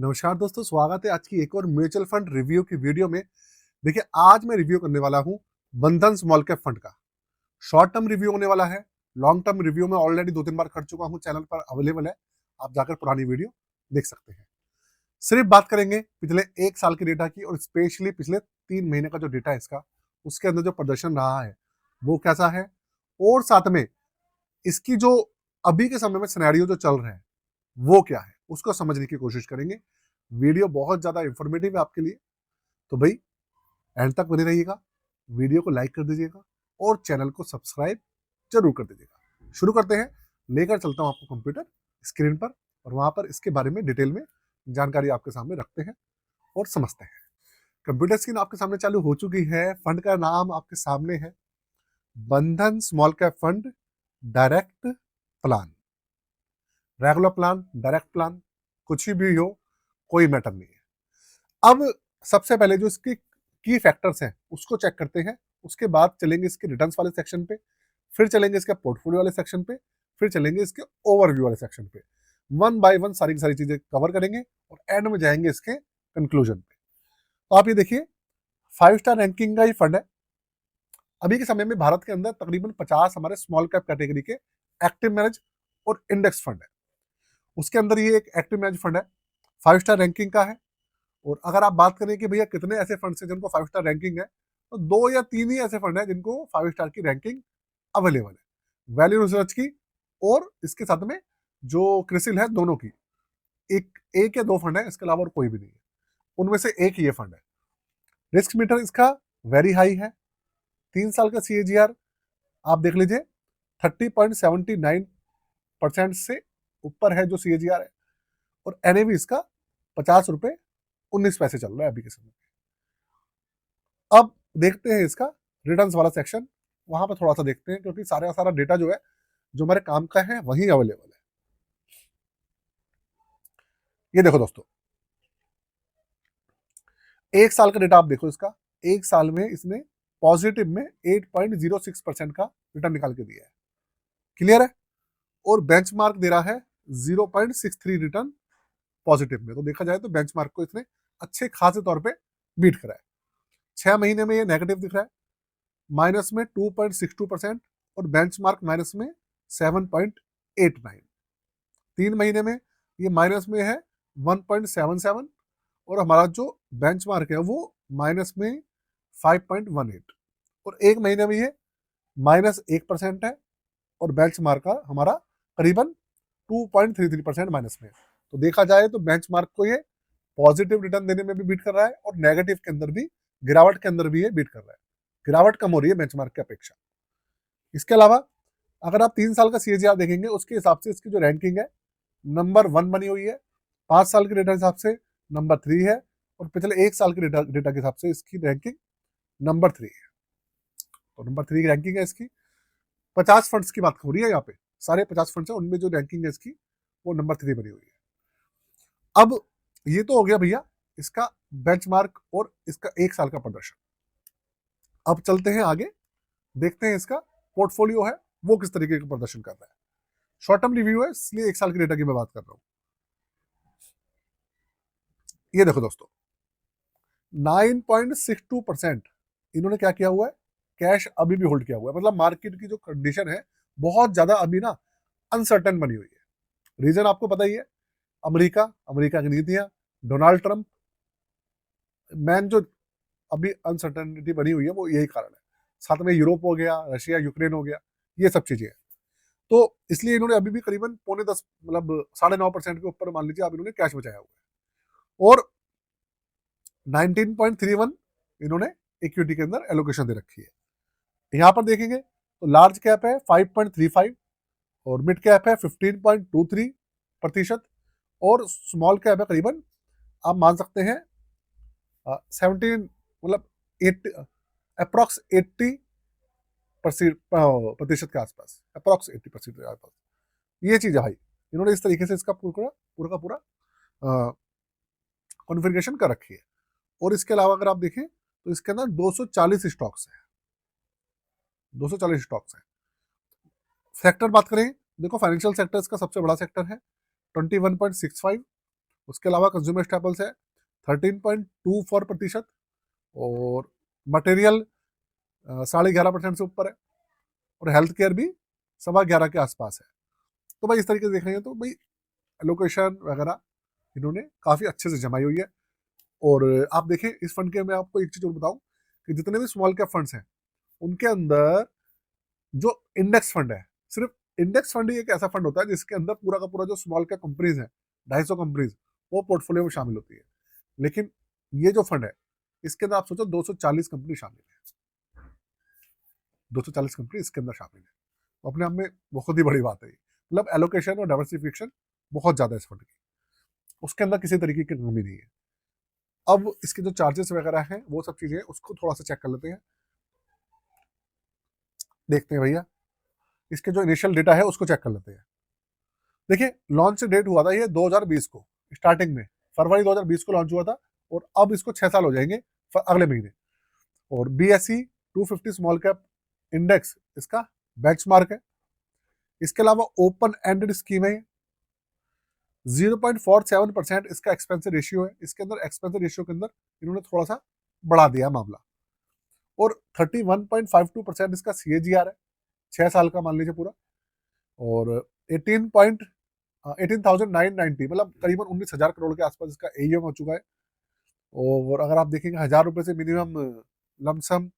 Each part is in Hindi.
नमस्कार दोस्तों, स्वागत है आज की एक और म्यूचुअल फंड रिव्यू की वीडियो में। देखिए, आज मैं रिव्यू करने वाला हूं बंधन स्मॉल कैप फंड का। शॉर्ट टर्म रिव्यू होने वाला है। लॉन्ग टर्म रिव्यू में ऑलरेडी 2-3 बार कर चुका हूं, चैनल पर अवेलेबल है, आप जाकर पुरानी वीडियो देख सकते हैं। सिर्फ बात करेंगे पिछले 1 साल के डेटा की और स्पेशली पिछले 3 महीने का जो डेटा है इसका, उसके अंदर जो प्रदर्शन रहा है वो कैसा है, और साथ में इसकी जो अभी के समय में सिनेरियो जो चल रहा है वो क्या है, उसको समझने की कोशिश करेंगे। वीडियो बहुत ज़्यादा इंफॉर्मेटिव है आपके लिए, तो भाई एंड तक बने रहिएगा। वीडियो को लाइक कर दीजिएगा और चैनल को सब्सक्राइब जरूर कर दीजिएगा। शुरू करते हैं। लेकर चलता हूं आपको कंप्यूटर स्क्रीन पर और वहां पर इसके बारे में डिटेल में जानकारी आपके सामने रखते हैं और समझते हैं। कंप्यूटर स्क्रीन आपके सामने चालू हो चुकी है। फंड का नाम आपके सामने है, बंधन small cap fund direct plan. Regular plan, direct plan, कुछ भी हो, कोई मैटर नहीं है। अब सबसे पहले जो इसके की फैक्टर्स हैं उसको चेक करते हैं। उसके बाद चलेंगे इसके रिटर्न्स वाले सेक्शन पे, फिर चलेंगे इसके पोर्टफोलियो वाले सेक्शन पे, फिर चलेंगे इसके ओवरव्यू वाले सेक्शन पे। वन बाय वन सारी की सारी चीजें कवर करेंगे और एंड में जाएंगे इसके कंक्लूजन पे। तो आप ये देखिए, 5 स्टार रैंकिंग का ही फंड है। अभी के समय में भारत के अंदर तकरीबन 50 हमारे स्मॉल कैप कैटेगरी के एक्टिव मैनेज और इंडेक्स फंड है। उसके अंदर ये एक एक्टिव मैनेज फंड है, 5 स्टार रैंकिंग का है। और अगर आप बात करें कि भैया कितने ऐसे फंड हैं जिनको 5 स्टार रैंकिंग है, तो 2 या 3 ही ऐसे फंड हैं जिनको 5 स्टार की रैंकिंग अवेलेबल है, वैल्यू रिसर्च की और इसके साथ में जो क्रिसिल है, दोनों की। एक या 2 फंड है, इसके अलावा और कोई भी नहीं है। उनमें से एक ही ये फंड है। रिस्क मीटर इसका वेरी हाई है। 3 साल का CAGR आप देख लीजिए, 30.79% से ऊपर है जो CAGR है। और NAV इसका 50 रुपए 19 पैसे चल रहा है अभी के समय में। अब देखते हैं इसका रिटर्न्स वाला सेक्शन, वहां पर थोड़ा सा देखते हैं क्योंकि सारा सारा डेटा जो है जो हमारे काम का है वही अवेलेबल है। ये देखो दोस्तों, 1 साल का डेटा आप देखो इसका। 1 साल में इसने पॉजिटिव में 8.06% का रिटर्न निकाल के दिया है। क्लियर है? और बेंचमार्क दे रहा है 0.63 रिटर्न पॉजिटिव में। तो देखा जाए तो बेंचमार्क को इसने अच्छे खासे तौर पे बीट करा है। 6 महीने में ये नेगेटिव दिख रहा है, माइनस में 2.62% और बेंचमार्क माइनस में 7.89। 3 महीने में ये माइनस में है 1.77 और हमारा जो बेंचमार्क है वो माइनस में 5.18। और 1 महीने में ये -1% है और बेंचमार्क का हमारा करीबन 2.33% माइनस में है। तो देखा जाए तो बेंचमार्क को ये पॉजिटिव रिटर्न देने में भी बीट कर रहा है और नेगेटिव के अंदर भी, गिरावट के अंदर भी ये बीट कर रहा है। गिरावट कम हो रही है बेंचमार्क की अपेक्षा। इसके अलावा अगर आप 3 साल का CAGR देखेंगे, उसके हिसाब से इसकी जो रैंकिंग है नंबर 1 बनी हुई है। 5 साल के डेटा के हिसाब से नंबर 3 है और पिछले 1 साल के डेटा के हिसाब से इसकी रैंकिंग नंबर 3 है। तो नंबर 3 की रैंकिंग है इसकी। 50 फंड्स की बात हो रही है यहाँ पे, सारे 50 फंड्स है, उनमें जो रैंकिंग है इसकी वो नंबर 3 बनी हुई है। अब ये तो हो गया भैया इसका बेंचमार्क और इसका 1 साल का प्रदर्शन। अब चलते हैं आगे, देखते हैं इसका पोर्टफोलियो है वो किस तरीके का प्रदर्शन कर रहा है। शॉर्ट टर्म रिव्यू है इसलिए 1 साल के डेटा की मैं बात कर रहा हूं। ये देखो दोस्तों, 9.62% इन्होंने क्या किया हुआ है, कैश अभी भी होल्ड किया हुआ है। मतलब मार्केट की जो कंडीशन है बहुत ज्यादा अभी ना अनसर्टेन बनी हुई है। रीजन आपको पता ही है, अमेरिका की नीतियां, डोनाल्ड ट्रंप, मैन जो अभी अनसर्टेनिटी बनी हुई है वो यही कारण है। साथ में यूरोप हो गया, रशिया यूक्रेन हो गया, ये सब चीजें हैं। तो इसलिए इन्होंने अभी भी करीबन 9.5 मतलब 9.5% के ऊपर मान लीजिए आप इन्होंने कैश बचाया हुआ है। और 19.31 इन्होंने इक्विटी के अंदर एलोकेशन दे रखी है। यहां पर देखेंगे तो लार्ज कैप है 5.35 और मिड कैप है 15.23% और स्मॉल कैप है करीबन आप मान सकते हैं 17 मतलब 80 अप्रॉक्स 80% के आसपास, अप्रॉक्स 80% के आसपास। ये चीज है भाई, इन्होंने इस तरीके से इसका पूरा पूरा का पूरा कॉन्फ़िगरेशन कर रखी है। और इसके अलावा अगर आप देखें तो इसके अंदर 240 स्टॉक्स हैं, 240 स्टॉक्स हैं। सेक्टर बात करें, देखो फाइनेंशियल सेक्टर इसका सबसे बड़ा सेक्टर है 21.65 उसके अलावा कंज्यूमर स्टेपल्स है 13.24%, और मटेरियल 11.5% से ऊपर है, और हेल्थ केयर भी 11.25 के आसपास है। तो भाई इस तरीके से देखेंगे तो भाई एलोकेशन वगैरह इन्होंने काफ़ी अच्छे से जमाई हुई है। और आप देखें इस फंड के, मैं आपको एक चीज़ और बताऊं कि जितने भी स्मॉल कैप फंड्स हैं उनके अंदर जो इंडेक्स फंड है, सिर्फ इंडेक्स फंड ही एक ऐसा फंड होता है जिसके अंदर पूरा का पूरा जो स्मॉल कैप कंपनीज है 250 कंपनीज वो पोर्टफोलियो में शामिल होती है। लेकिन ये जो फंड है इसके अंदर आप सोचो 240 कंपनी शामिल है, 240 कंपनी इसके अंदर शामिल है। तो अपने आप में बहुत ही बड़ी बात है, मतलब एलोकेशन और डाइवर्सिफिकेशन बहुत ज्यादा है इस फंड की, उसके अंदर किसी तरीके की कमी नहीं है। अब इसके जो चार्जेस वगैरह हैं वो सब चीजें उसको थोड़ा सा चेक कर लेते हैं, देखते हैं भैया। इसके जो इनिशियल डेटा है उसको चेक कर लेते हैं। देखिए लॉन्च डेट हुआ था ये 2020 को, स्टार्टिंग में फरवरी 2020 को लॉन्च हुआ था, और अब इसको 6 साल हो जाएंगे अगले महीने। और BSE 250 स्मॉल कैप इंडेक्स इसका बेंचमार्क है। इसके अलावा ओपन एंडेड स्कीम है, 0.47% इसका एक्सपेंसिव रेशियो है। इसके अंदर एक्सपेंसिव रेशियो के अंदर इन्होंने थोड़ा सा बढ़ा दिया मामला। और 31.52% इसका CAGR है, 6 साल का मान लीजिए पूरा। और 18,990 मतलब करीबन 19,000 करोड़ के आसपास इसका AUM हो चुका है। और अगर आप देखेंगे 1,000 रुपए से मिनिमम लमसम,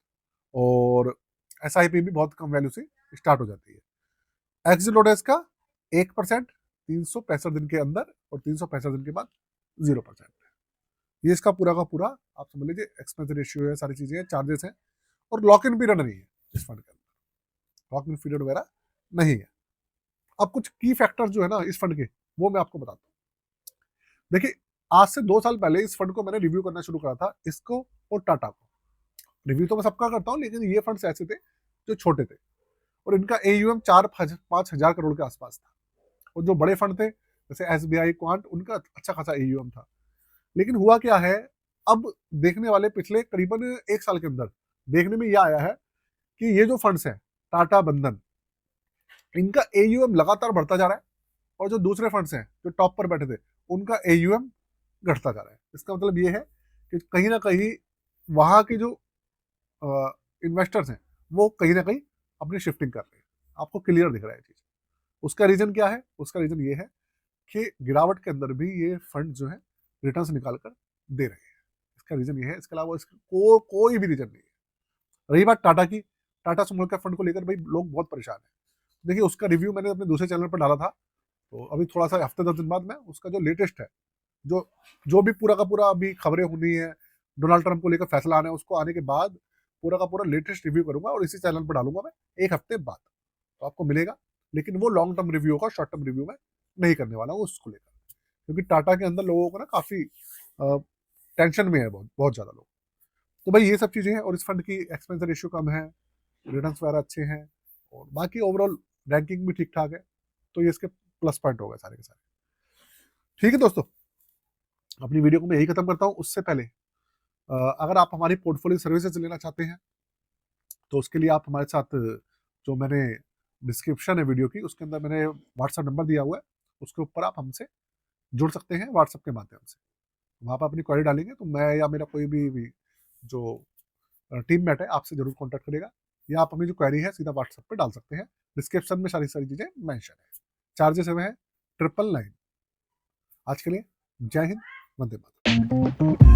और SIP भी बहुत कम वैल्यू से स्टार्ट हो जाती है। एग्जिट लोड है इसका 1% 365 दिन के अंदर, और 365 दिन के बाद 0%। ये इसका पूरा का पूरा आप समझ लीजिए एक्सपेंस रेशियो है, सारी चीजें हैं, चार्जेस हैं। और लॉक इन पीरियड नहीं है इस फंड के अंदर, लॉक इन पीरियड वगैरह नहीं है। अब कुछ की फैक्टर्स जो है ना इस फंड के वो मैं आपको बताता हूँ। देखिए आज से 2 साल पहले इस फंड को मैंने रिव्यू करना शुरू करा था, इसको और टाटा को। रिव्यू तो मैं सबका करता हूँ, लेकिन ये फंड्स ऐसे थे जो छोटे थे, और इनका AUM 4-5 हजार करोड़ के आसपास था। और जो बड़े फंड थे जैसे SBI, क्वांट, उनका अच्छा खासा AUM था। लेकिन हुआ क्या है, अब देखने वाले पिछले करीबन 1 साल के अंदर देखने में यह आया है कि ये जो फंड्स हैं टाटा, बंधन, इनका AUM लगातार बढ़ता जा रहा है, और जो दूसरे फंड्स हैं जो टॉप पर बैठे थे उनका AUM घटता जा रहा है। इसका मतलब ये है कि कहीं ना कहीं वहां के जो इन्वेस्टर्स हैं वो कहीं ना कहीं अपनी शिफ्टिंग कर रहे हैं। आपको क्लियर दिख रहा है चीज। उसका रीजन क्या है? उसका रीजन ये है कि गिरावट के अंदर भी ये फंड जो है रिटर्न्स निकाल कर दे रहे हैं। इसका रीजन ये है, इसके अलावा इसका कोई भी रीजन नहीं है। रही बात टाटा की, टाटा स्मॉल कैप फंड को लेकर भाई लोग बहुत परेशान है। देखिए उसका रिव्यू मैंने अपने दूसरे चैनल पर डाला था, तो अभी थोड़ा सा हफ्ते 10 दिन बाद मैं उसका जो लेटेस्ट है, जो जो भी पूरा का पूरा अभी खबरें होनी है, डोनाल्ड ट्रंप को लेकर फैसला आना है, उसको आने के बाद पूरा का पूरा लेटेस्ट रिव्यू करूंगा और इसी चैनल पर डालूंगा मैं 1 हफ्ते बाद, तो आपको मिलेगा। लेकिन वो लॉन्ग टर्म रिव्यू होगा, शॉर्ट टर्म रिव्यू में नहीं करने वाला हूँ उसको लेकर, क्योंकि टाटा के अंदर लोगों को ना काफी टेंशन में है, बहुत बहुत ज्यादा लोग। तो भाई ये सब चीजें हैं, और इस फंड की एक्सपेंस रेशियो कम है, रिटर्न्स वगैरह अच्छे हैं, और बाकी ओवरऑल रैंकिंग भी ठीक ठाक है। तो ये इसके प्लस पॉइंट हो गए सारे के सारे। ठीक है दोस्तों, अपनी वीडियो को मैं यही खत्म करता हूँ। उससे पहले अगर आप हमारी पोर्टफोलियो सर्विसेज लेना चाहते हैं तो उसके लिए आप हमारे साथ, जो मैंने डिस्क्रिप्शन है वीडियो की उसके अंदर मैंने व्हाट्सएप नंबर दिया हुआ है, उसके ऊपर आप हमसे जुड़ सकते हैं व्हाट्सएप के माध्यम से। वहाँ पर अपनी क्वेरी डालेंगे तो मैं या मेरा कोई भी जो टीम मेट है आपसे जरूर कॉन्टैक्ट करेगा, या आप अपनी जो क्वेरी है सीधा व्हाट्सएप पे डाल सकते हैं। डिस्क्रिप्शन में सारी सारी चीज़ें मैंशन है। चार्जेस हुए हैं 999। आज के लिए जय हिंद, वंदे मातरम।